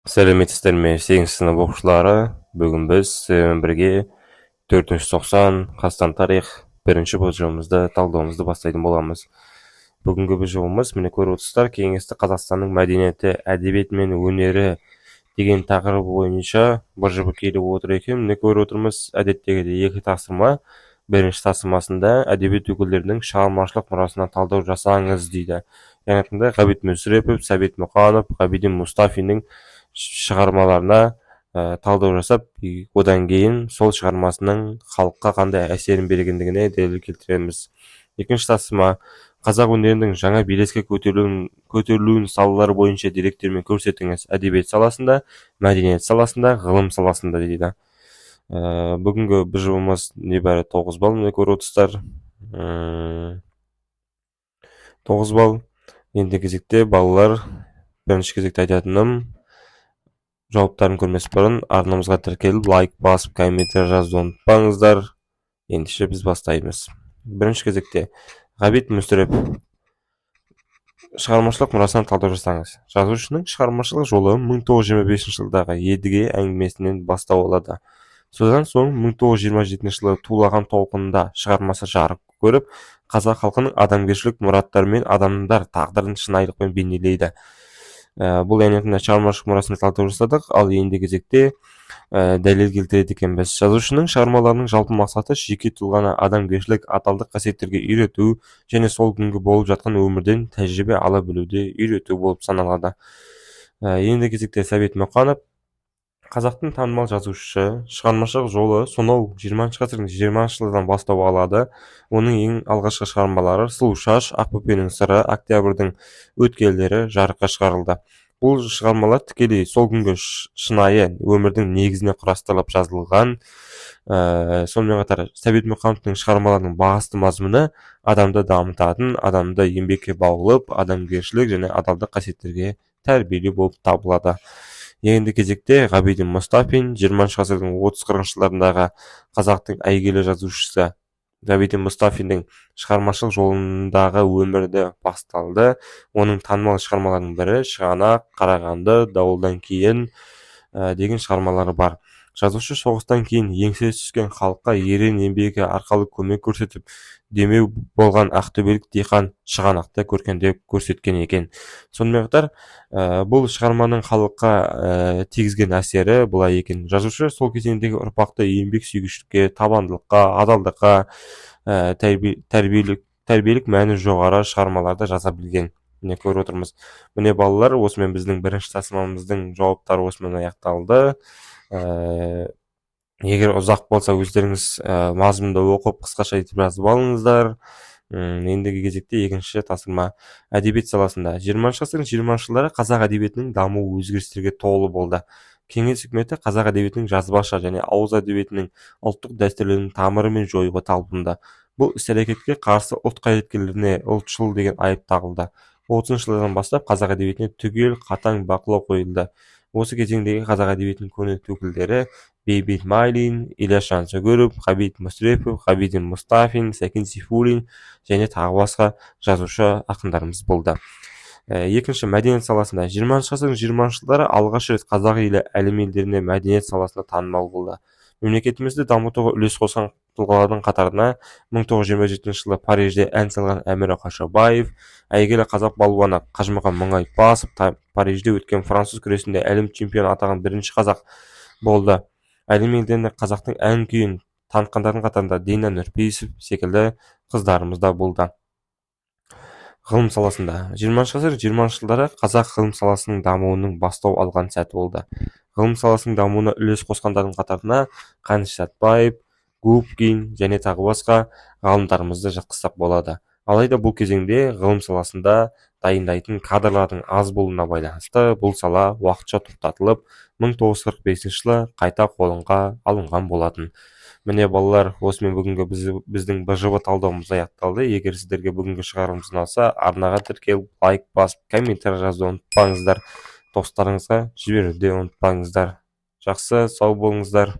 Сәлеметсіздер ме, 8 сынып оқушылары. Бүгін біз сіздермен бірге 490 Қазақстан тарих бірінші болжамымызды талдауымызды бастайтын боламыз. Бүгінгі болжамымыз міне көріп отырсыздар, кеңестік Қазақстанның мәдениеті, әдебиеті мен өнері деген тақырыбы бойынша болжамы келіп отыр екен. Міне көріп отырмыз, әдеттегідей екі тапсырма. Бірінші тапсырмасында әдебиет өкілдерінің шығармашылық мұрасына талдау жасаңыз дейді. Яғни Ғабит Мүсірепов, Сәбит Мұқанов, Ғабиден Мұстафиннің шығармаларына талдау жасап, одан кейін сол шығармасының халыққа қандай әсерін бергендігіне дәлел келтіреміз. Екінші тапсырма: қазақ өнерінің жаңа белеске көтерілуін салалары бойынша деректермен көрсетіңіз. Әдебиет саласында, мәдениет саласында, ғылым саласында дейді. Бүгінгі болжамымыз небәрі 9 балл, міне көріп отырсыздар. 9 балл. Енді кезекте балалар, бірінші кезекте айтатыным, жауаптарын көрмес бұрын арнамызға тіркеліп, лайк басып, комментарий жазуды ұмытпаңыздар. Ендеше біз бастаймыз. Бірінші кезекте Ғабит Мүсірепов, шығармашылық мұрасынан талдау жасаңыз. Жазушының шығармашылық жолы 1925 жылдағы едіге әңгімесінен бастау алады. Содан соң 1927 жылы тулаған толқынында шығармасы жарық көріп, қазақ халқының адамгершілік мұраттары мен адамдар тағдырын шынайылықпен бейнелейді. Бұл әнетінде шығармашылық мұрасына талдау жасадық, ал енді кезекте дәлел келтіреді екенбіз. Жазушының шығармаларының жалпы мақсаты жеке тұлғаны адамгершілік, адалдық қасиеттерге үйрету және сол күнгі болып жатқан өмірден тәжірибе ала білуде үйрету болып саналады. Енді кезекте Сәбит Мұқанов, қазақтың танымал жазушысы, шығармашылық жолы сонау 20 ғасырдың 20 жылдан бастау алады. Оның ең алғашқы шығармалары Сұлушаш, Ақбөпенің сыры, Октябрьдің өткелдері жарыққа шығарылды. Бұл шығармалар тікелей сол күнгі шынайы өмірдің негізіне құрастырылып жазылған. Сонымен қатар Сәбит Мұқановтың шығармаларының басты мазмұны адамды дамытатын, адамды еңбекке баулып, адамгершілік және адалдық қасиеттерге тәрбиелеу болып табылады. Енді кезекте Ғабиден Мұстафин, 20 ғасырдың 30-40 жылдарындағы қазақтың әйгілі жазушысы. Ғабиден Мұстафиннің шығармашылық жолындағы өмірді басталды. Оның танымал шығармаларының бірі Шығанақ, Қарағанды, Дауылдан кейін деген шығармалары бар. Жазушы соғыстан кейін еңсесі түскен халыққа ерен еңбегі арқылы көмек көрсетіп, демеу болған ақтөбелік диқан Шығанақты көркемдеп көрсеткен екен. Сонымен қатар бұл шығарманың халыққа тигізген әсері былай екен. Жазушы сол кезеңдегі ұрпақты еңбек сүйгіштікке, табандылыққа, адалдыққа, тәрбиелік мәні жоғары шығармаларды жаза білген. Міне көріп отырмыз. Міне балалар, осымен біздің бірінші тапсырмамыздың жауаптары осымен аяқталды. Егер ұзақ болса, өздеріңіз мазмұнды оқып, қысқаша айтып жазып алыңыздар. Ендігі кезекте екінші тапсырма: әдебиет саласында 20 ғасырдың 20 жылдары қазақ әдебиетінің дамуы өзгерістерге толы болды. Кеңес үкіметі қазақ әдебиетінің жазбаша және ауыз әдебиетінің ұлттық дәстүрлерінің тамырымен жоюға талпынды. Бұл іс-әрекетке қарсы ұлт қайраткерлеріне ұлтшыл деген айып тағылды. 30 жылдардан бастап қазақ әдебиетіне түгел қатаң бақылау қойылды. Осы кезеңдегі қазақ әдебиетінің көрнекті өкілдері Бейбіт Майлин, Ілияс Жансүгіров, Ғабит Мүсірепов, Ғабиден Мұстафин, Сәкен Сейфуллин және тағы басқа жазушы ақындарымыз болды. Екінші, мәдениет саласында 20 ғасырдың 20 жылдары алғаш рет қазақ елі әлем елдеріне мәдениет саласында танымал болды. Мемлекетімізді дамытуға үлес қосқан тұлғалардың қатарына 1927 жылы Парижде ән салған Әміре Қашаубаев, әйгілі қазақ балуаны Қажымұқан Мұңайбасов, Парижде өткен француз күресінде әлем чемпионы атаған бірінші қазақ болды. Әлем елдерінде қазақтың ән күйін танытқандардың қатарында Дина Нұрпейісов секілді қыздарымыз да болды. Ғылым саласында 20 ғасыр 20 жылдары қазақ ғылым саласының дамуының бастау алған сәті болды. Ғылым саласының дамуына үлес қосқандардың қатарына Қаныш Сәтбаев, Губкин және тағы басқа ғалымдарымызды жатқызсақ болады. Алайда бұл кезеңде ғылым саласында дайындайтын кадрлардың аз болуына байланысты бұл сала уақытша тоқтатылып, 1945 жылы қайта қолға алынған болатын. Міне балалар, осымен бүгінгі біздің БЖВ талдауымыз аяқталды. Егер сіздерге бүгінгі шығарылымымыз ұнаса, арнаға тіркеліп, лайк басып, комментарий жазуды ұмытпаңыздар. Достарыңызға жіберуді ұмытпаңыздар. Жақсы, сау болыңыздар.